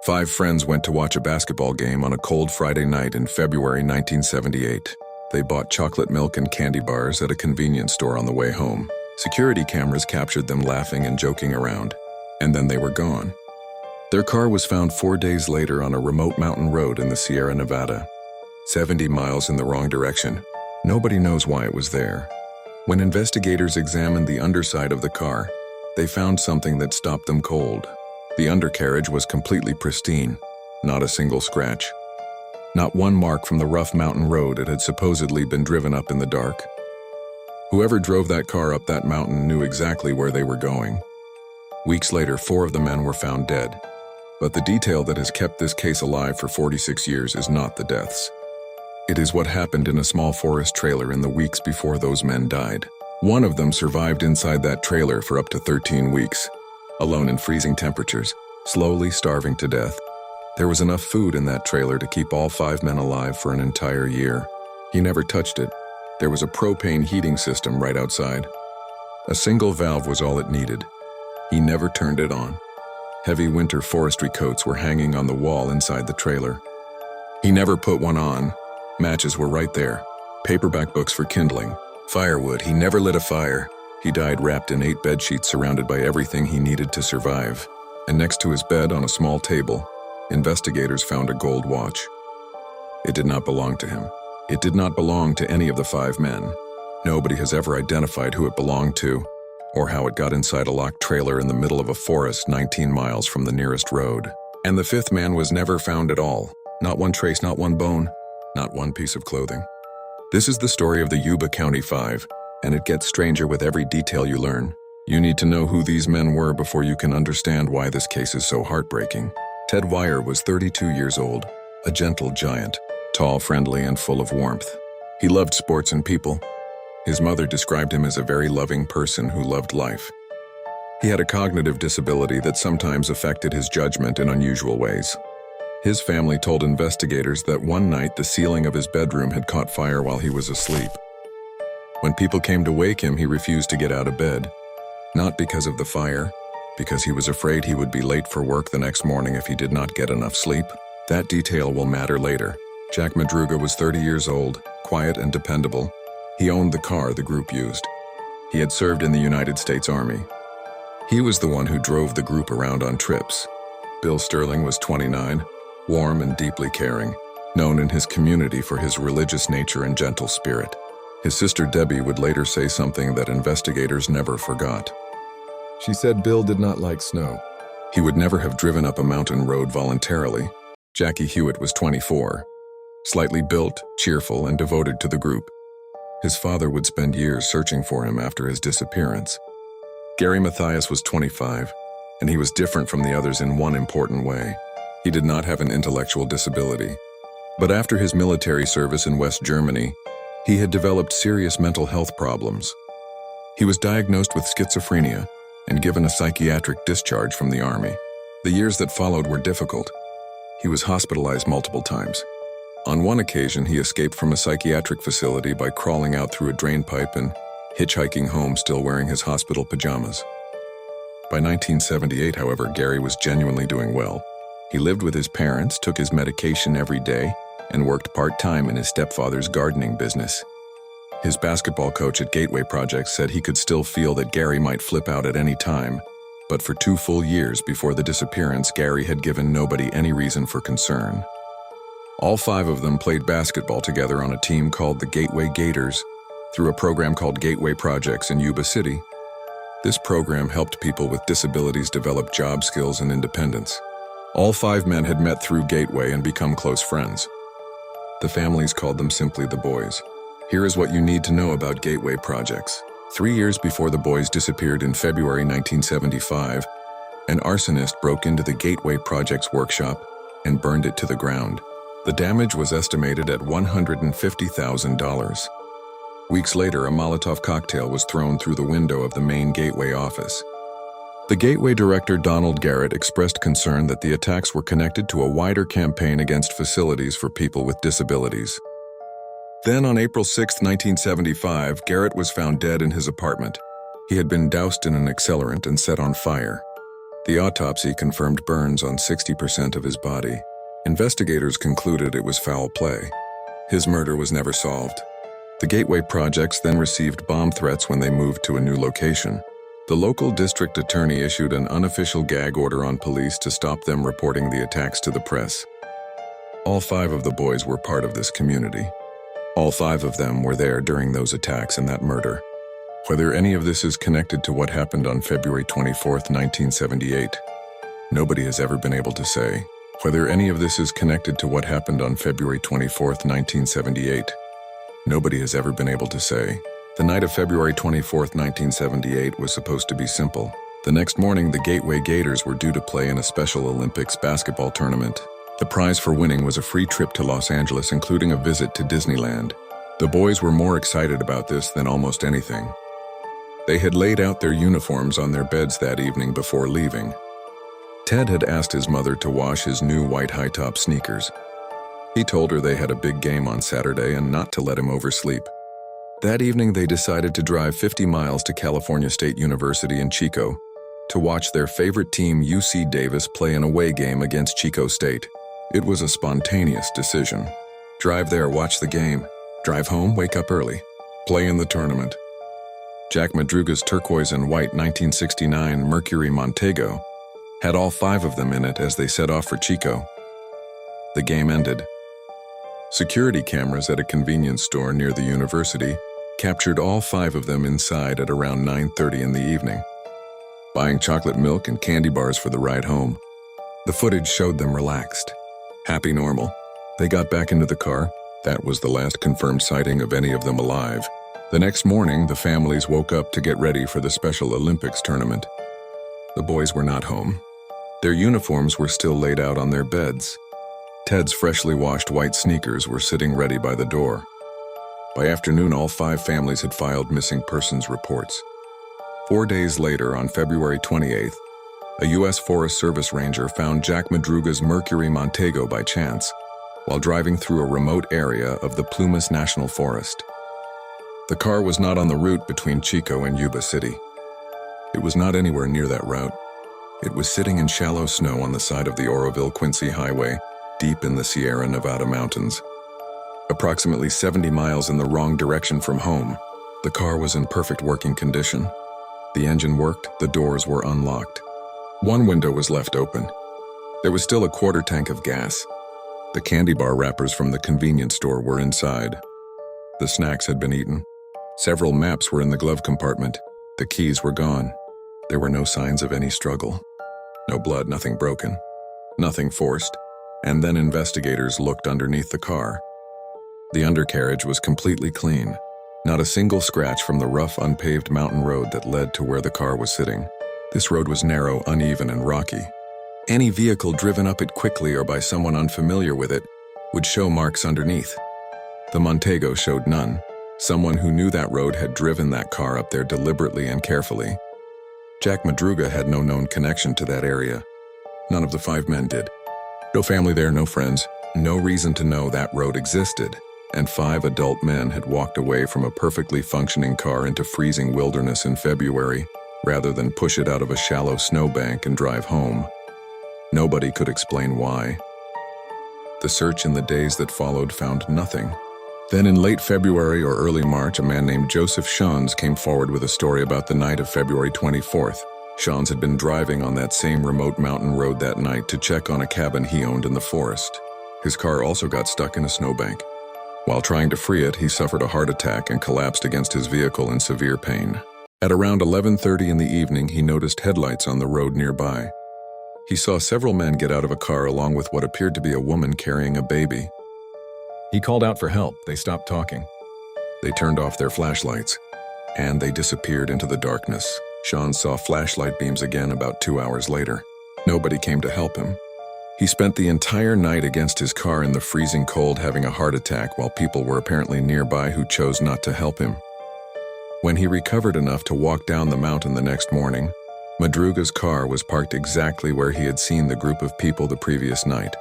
Five friends went to watch a basketball game on a cold Friday night in February 1978. They bought chocolate milk and candy bars at a convenience store on the way home. Security cameras captured them laughing and joking around, and then they were gone. Their car was found 4 days later on a remote mountain road in the Sierra Nevada, 70 miles in the wrong direction. Nobody knows why it was there. When investigators examined the underside of the car, they found something that stopped them cold. The undercarriage was completely pristine, not a single scratch. Not one mark from the rough mountain road it had supposedly been driven up in the dark. Whoever drove that car up that mountain knew exactly where they were going. Weeks later, 4 of the men were found dead. But the detail that has kept this case alive for 46 years is not the deaths. It is what happened in a small forest trailer in the weeks before those men died. One of them survived inside that trailer for up to 13 weeks, alone in freezing temperatures, slowly starving to death. There was enough food in that trailer to keep all 5 men alive for an entire year. He never touched it. There was a propane heating system right outside. A single valve was all it needed. He never turned it on. Heavy winter forestry coats were hanging on the wall inside the trailer. He never put one on. Matches were right there. Paperback books for kindling. Firewood. He never lit a fire. He died wrapped in 8 bedsheets surrounded by everything he needed to survive. And next to his bed on a small table, investigators found a gold watch. It did not belong to him. It did not belong to any of the 5 men. Nobody has ever identified who it belonged to, or how it got inside a locked trailer in the middle of a forest 19 miles from the nearest road. And the 5th man was never found at all. Not one trace, not one bone, not one piece of clothing. This is the story of the Yuba County Five, and it gets stranger with every detail you learn. You need to know who these men were before you can understand why this case is so heartbreaking. Ted Wire was 32 years old, a gentle giant, tall, friendly, and full of warmth. He loved sports and people. His mother described him as a very loving person who loved life. He had a cognitive disability that sometimes affected his judgment in unusual ways. His family told investigators that one night the ceiling of his bedroom had caught fire while he was asleep. When people came to wake him, he refused to get out of bed. Not because of the fire, because he was afraid he would be late for work the next morning if he did not get enough sleep. That detail will matter later. Jack Madruga was 30 years old, quiet and dependable. He owned the car the group used. He had served in the United States Army. He was the one who drove the group around on trips. Bill Sterling was 29, warm and deeply caring, known in his community for his religious nature and gentle spirit. His sister Debbie would later say something that investigators never forgot. She said Bill did not like snow. He would never have driven up a mountain road voluntarily. Jackie Hewitt was 24, slightly built, cheerful, and devoted to the group. His father would spend years searching for him after his disappearance. Gary Mathias was 25, and he was different from the others in one important way. He did not have an intellectual disability. But after his military service in West Germany, he had developed serious mental health problems. He was diagnosed with schizophrenia and given a psychiatric discharge from the Army. The years that followed were difficult. He was hospitalized multiple times. On one occasion, he escaped from a psychiatric facility by crawling out through a drain pipe and hitchhiking home still wearing his hospital pajamas. By 1978, however, Gary was genuinely doing well. He lived with his parents, took his medication every day, and worked part-time in his stepfather's gardening business. His basketball coach at Gateway Projects said he could still feel that Gary might flip out at any time, but for 2 full years before the disappearance, Gary had given nobody any reason for concern. All 5 of them played basketball together on a team called the Gateway Gators through a program called Gateway Projects in Yuba City. This program helped people with disabilities develop job skills and independence. All 5 men had met through Gateway and become close friends. The families called them simply the boys. Here is what you need to know about Gateway Projects. 3 years before the boys disappeared in February 1975, an arsonist broke into the Gateway Projects workshop and burned it to the ground. The damage was estimated at $150,000. Weeks later, a Molotov cocktail was thrown through the window of the main Gateway office. The Gateway director, Donald Garrett, expressed concern that the attacks were connected to a wider campaign against facilities for people with disabilities. Then, on April 6, 1975, Garrett was found dead in his apartment. He had been doused in an accelerant and set on fire. The autopsy confirmed burns on 60% of his body. Investigators concluded it was foul play. His murder was never solved. The Gateway Projects then received bomb threats when they moved to a new location. The local district attorney issued an unofficial gag order on police to stop them reporting the attacks to the press. All 5 of the boys were part of this community. All 5 of them were there during those attacks and that murder. Whether any of this is connected to what happened on February 24, 1978, nobody has ever been able to say. Whether any of this is connected to what happened on February 24, 1978, nobody has ever been able to say. The night of February 24, 1978 was supposed to be simple. The next morning, the Gateway Gators were due to play in a Special Olympics basketball tournament. The prize for winning was a free trip to Los Angeles, including a visit to Disneyland. The boys were more excited about this than almost anything. They had laid out their uniforms on their beds that evening before leaving. Ted had asked his mother to wash his new white high-top sneakers. He told her they had a big game on Saturday and not to let him oversleep. That evening, they decided to drive 50 miles to California State University in Chico to watch their favorite team, UC Davis, play an away game against Chico State. It was a spontaneous decision. Drive there, watch the game. Drive home, wake up early. Play in the tournament. Jack Madruga's turquoise and white 1969 Mercury Montego had all 5 of them in it as they set off for Chico. The game ended. Security cameras at a convenience store near the university captured all 5 of them inside at around 9:30 in the evening, buying chocolate milk and candy bars for the ride home. The footage showed them relaxed, happy, normal. They got back into the car. That was the last confirmed sighting of any of them alive. The next morning, the families woke up to get ready for the Special Olympics tournament. The boys were not home. Their uniforms were still laid out on their beds. Ted's freshly washed white sneakers were sitting ready by the door. By afternoon, all 5 families had filed missing persons reports. 4 days later, on February 28th, a U.S. Forest Service ranger found Jack Madruga's Mercury Montego by chance while driving through a remote area of the Plumas National Forest. The car was not on the route between Chico and Yuba City. It was not anywhere near that route. It was sitting in shallow snow on the side of the Oroville-Quincy Highway, deep in the Sierra Nevada mountains. Approximately 70 miles in the wrong direction from home, the car was in perfect working condition. The engine worked, the doors were unlocked. One window was left open. There was still a quarter tank of gas. The candy bar wrappers from the convenience store were inside. The snacks had been eaten. Several maps were in the glove compartment. The keys were gone. There were no signs of any struggle. No blood, nothing broken, nothing forced. And then investigators looked underneath the car. The undercarriage was completely clean. Not a single scratch from the rough, unpaved mountain road that led to where the car was sitting. This road was narrow, uneven, and rocky. Any vehicle driven up it quickly or by someone unfamiliar with it would show marks underneath. The Montego showed none. Someone who knew that road had driven that car up there deliberately and carefully. Jack Madruga had no known connection to that area. None of the 5 men did. No family there, no friends, no reason to know that road existed. And 5 adult men had walked away from a perfectly functioning car into freezing wilderness in February, rather than push it out of a shallow snowbank and drive home. Nobody could explain why. The search in the days that followed found nothing. Then in late February or early March, a man named Joseph Schons came forward with a story about the night of February 24th. Schons had been driving on that same remote mountain road that night to check on a cabin he owned in the forest. His car also got stuck in a snowbank. While trying to free it, he suffered a heart attack and collapsed against his vehicle in severe pain. At around 11:30 in the evening, he noticed headlights on the road nearby. He saw several men get out of a car along with what appeared to be a woman carrying a baby. He called out for help. They stopped talking. They turned off their flashlights, and they disappeared into the darkness. Sean saw flashlight beams again about 2 hours later. Nobody came to help him. He spent the entire night against his car in the freezing cold having a heart attack while people were apparently nearby who chose not to help him. When he recovered enough to walk down the mountain the next morning, Madruga's car was parked exactly where he had seen the group of people the previous night.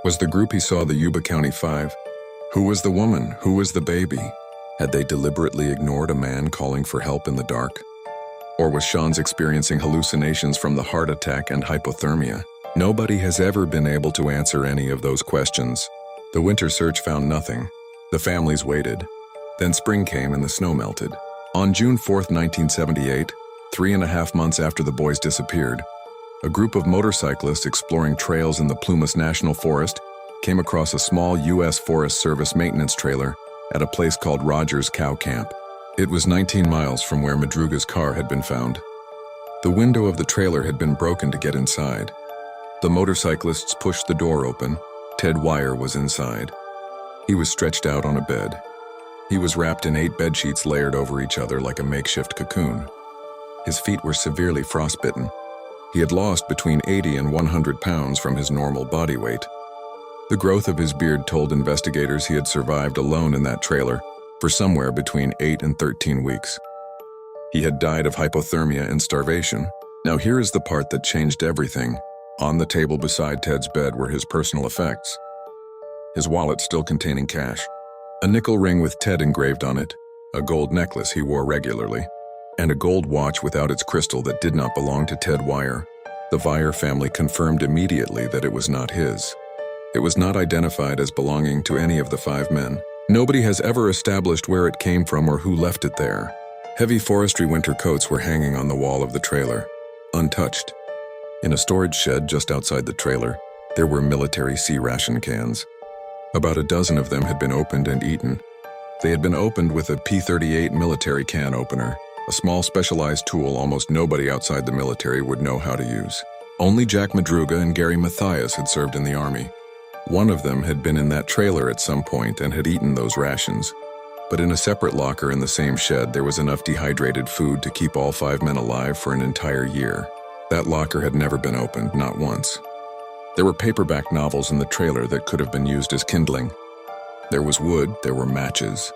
Was the group he saw the Yuba County Five? Who was the woman? Who was the baby? Had they deliberately ignored a man calling for help in the dark? Or was Schons experiencing hallucinations from the heart attack and hypothermia? Nobody has ever been able to answer any of those questions. The winter search found nothing. The families waited. Then spring came and the snow melted. On June 4, 1978, 3.5 months after the boys disappeared, a group of motorcyclists exploring trails in the Plumas National Forest came across a small U.S. Forest Service maintenance trailer at a place called Rogers Cow Camp. It was 19 miles from where Madruga's car had been found. The window of the trailer had been broken to get inside. The motorcyclists pushed the door open. Ted Wire was inside. He was stretched out on a bed. He was wrapped in 8 bedsheets layered over each other like a makeshift cocoon. His feet were severely frostbitten. He had lost between 80 and 100 pounds from his normal body weight. The growth of his beard told investigators he had survived alone in that trailer for somewhere between 8 and 13 weeks. He had died of hypothermia and starvation. Now here is the part that changed everything. On the table beside Ted's bed were his personal effects. His wallet still containing cash. A nickel ring with Ted engraved on it, a gold necklace he wore regularly, and a gold watch without its crystal that did not belong to Ted Wire. The Wire family confirmed immediately that it was not his. It was not identified as belonging to any of the 5 men. Nobody has ever established where it came from or who left it there. Heavy forestry winter coats were hanging on the wall of the trailer, untouched. In a storage shed just outside the trailer, there were military C-ration cans. About a dozen of them had been opened and eaten. They had been opened with a P-38 military can opener, a small specialized tool almost nobody outside the military would know how to use. Only Jack Madruga and Gary Mathias had served in the Army. One of them had been in that trailer at some point and had eaten those rations. But in a separate locker in the same shed, there was enough dehydrated food to keep all 5 men alive for an entire year. That locker had never been opened, not once. There were paperback novels in the trailer that could have been used as kindling. There was wood, there were matches.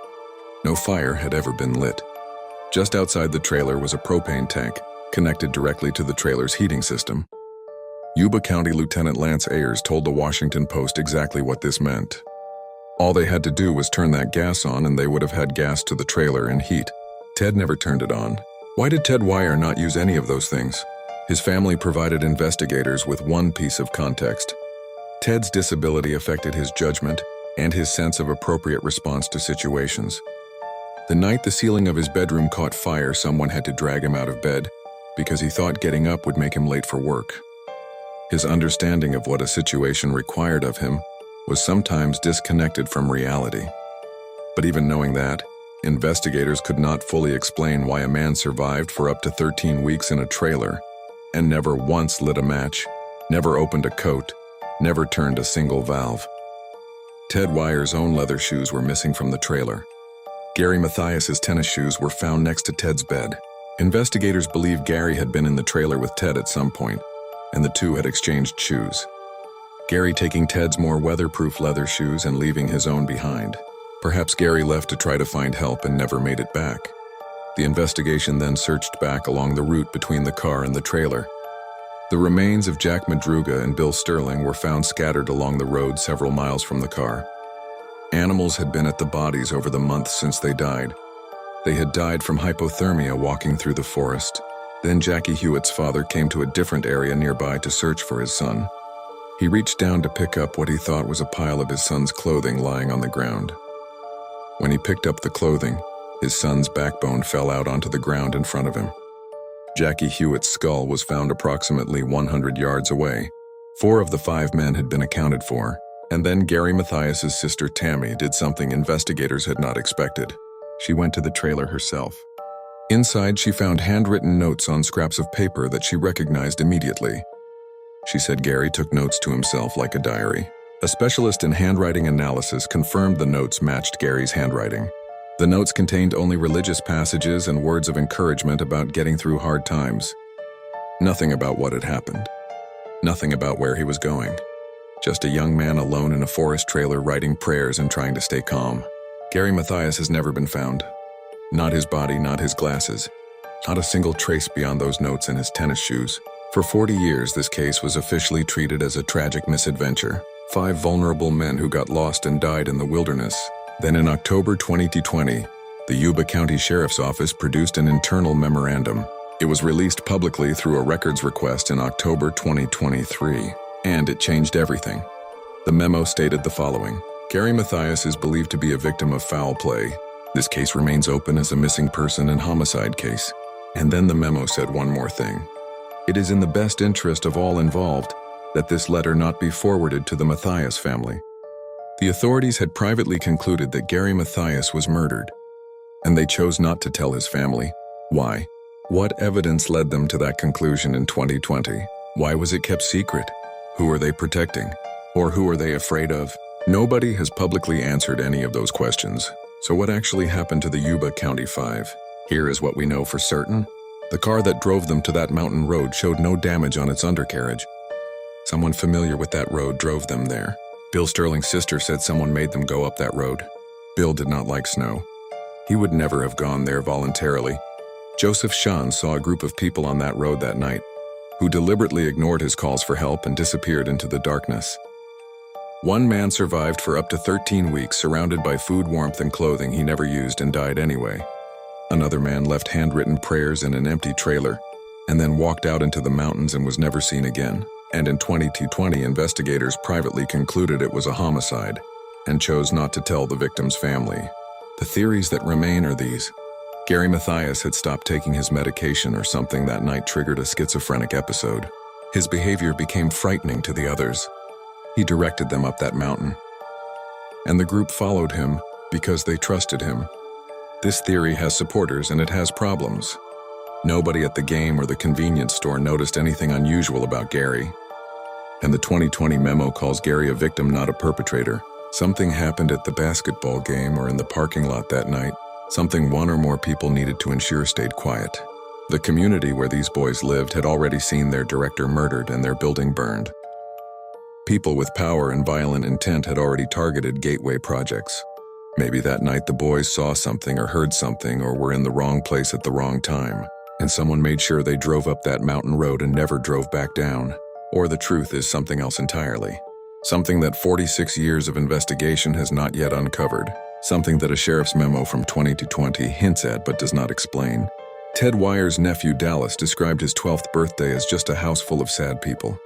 No fire had ever been lit. Just outside the trailer was a propane tank, connected directly to the trailer's heating system. Yuba County Lieutenant Lance Ayers told the Washington Post exactly what this meant. All they had to do was turn that gas on and they would have had gas to the trailer and heat. Ted never turned it on. Why did Ted Wire not use any of those things? His family provided investigators with one piece of context. Ted's disability affected his judgment and his sense of appropriate response to situations. The night the ceiling of his bedroom caught fire, someone had to drag him out of bed because he thought getting up would make him late for work. His understanding of what a situation required of him was sometimes disconnected from reality. But even knowing that, investigators could not fully explain why a man survived for up to 13 weeks in a trailer and never once lit a match, never opened a coat, never turned a single valve. Ted Wire's own leather shoes were missing from the trailer. Gary Mathias's tennis shoes were found next to Ted's bed. Investigators believe Gary had been in the trailer with Ted at some point, and the two had exchanged shoes. Gary taking Ted's more weatherproof leather shoes and leaving his own behind. Perhaps Gary left to try to find help and never made it back. The investigation then searched back along the route between the car and the trailer. The remains of Jack Madruga and Bill Sterling were found scattered along the road several miles from the car. Animals had been at the bodies over the months since they died. They had died from hypothermia walking through the forest. Then Jackie Hewitt's father came to a different area nearby to search for his son. He reached down to pick up what he thought was a pile of his son's clothing lying on the ground. When he picked up the clothing, his son's backbone fell out onto the ground in front of him. Jackie Hewitt's skull was found approximately 100 yards away. 4 of the 5 men had been accounted for, and then Gary Mathias's sister Tammy did something investigators had not expected. She went to the trailer herself. Inside, she found handwritten notes on scraps of paper that she recognized immediately. She said Gary took notes to himself like a diary. A specialist in handwriting analysis confirmed the notes matched Gary's handwriting. The notes contained only religious passages and words of encouragement about getting through hard times. Nothing about what had happened. Nothing about where he was going. Just a young man alone in a forest trailer writing prayers and trying to stay calm. Gary Mathias has never been found. Not his body, not his glasses. Not a single trace beyond those notes and his tennis shoes. For 40 years, this case was officially treated as a tragic misadventure. 5 vulnerable men who got lost and died in the wilderness. Then in October 2020, the Yuba County Sheriff's Office produced an internal memorandum. It was released publicly through a records request in October 2023, and it changed everything. The memo stated the following: Gary Mathias is believed to be a victim of foul play. This case remains open as a missing person and homicide case. And then the memo said one more thing. It is in the best interest of all involved that this letter not be forwarded to the Mathias family. The authorities had privately concluded that Gary Mathias was murdered, and they chose not to tell his family. Why? What evidence led them to that conclusion in 2020? Why was it kept secret? Who are they protecting? Or who are they afraid of? Nobody has publicly answered any of those questions. So what actually happened to the Yuba County Five? Here is what we know for certain. The car that drove them to that mountain road showed no damage on its undercarriage. Someone familiar with that road drove them there. Bill Sterling's sister said someone made them go up that road. Bill did not like snow. He would never have gone there voluntarily. Joseph Schons saw a group of people on that road that night who deliberately ignored his calls for help and disappeared into the darkness. One man survived for up to 13 weeks, surrounded by food, warmth, and clothing he never used, and died anyway. Another man left handwritten prayers in an empty trailer and then walked out into the mountains and was never seen again. And in 2020, investigators privately concluded it was a homicide and chose not to tell the victim's family. The theories that remain are these. Gary Mathias had stopped taking his medication or something that night triggered a schizophrenic episode. His behavior became frightening to the others. He directed them up that mountain. And the group followed him because they trusted him. This theory has supporters and it has problems. Nobody at the game or the convenience store noticed anything unusual about Gary. And the 2020 memo calls Gary a victim, not a perpetrator. Something happened at the basketball game or in the parking lot that night. Something one or more people needed to ensure stayed quiet. The community where these boys lived had already seen their director murdered and their building burned. People with power and violent intent had already targeted gateway projects. Maybe that night the boys saw something or heard something or were in the wrong place at the wrong time, and someone made sure they drove up that mountain road and never drove back down. Or the truth is something else entirely. Something that 46 years of investigation has not yet uncovered. Something that a sheriff's memo from 2020 hints at but does not explain. Ted Wyer's nephew Dallas described his 12th birthday as just a house full of sad people.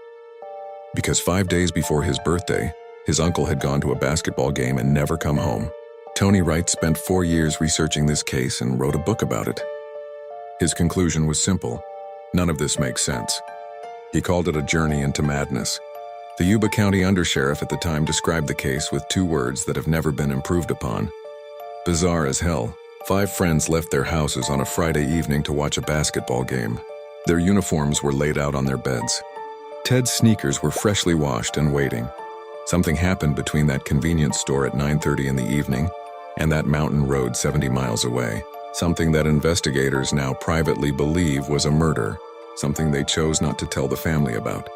Because 5 days before his birthday, his uncle had gone to a basketball game and never come home. Tony Wright spent 4 years researching this case and wrote a book about it. His conclusion was simple. None of this makes sense. He called it a journey into madness. The Yuba County undersheriff at the time described the case with 2 words that have never been improved upon. Bizarre as hell. 5 friends left their houses on a Friday evening to watch a basketball game. Their uniforms were laid out on their beds. Ted's sneakers were freshly washed and waiting. Something happened between that convenience store at 9:30 in the evening and that mountain road 70 miles away. Something that investigators now privately believe was a murder. Something they chose not to tell the family about.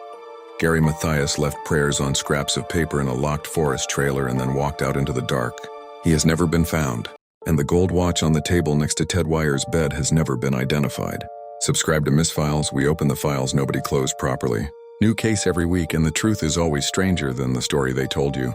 Gary Mathias left prayers on scraps of paper in a locked forest trailer and then walked out into the dark. He has never been found, and the gold watch on the table next to Ted Wyer's bed has never been identified. Subscribe to MistFiles. We open the files nobody closed properly. New case every week, and the truth is always stranger than the story they told you.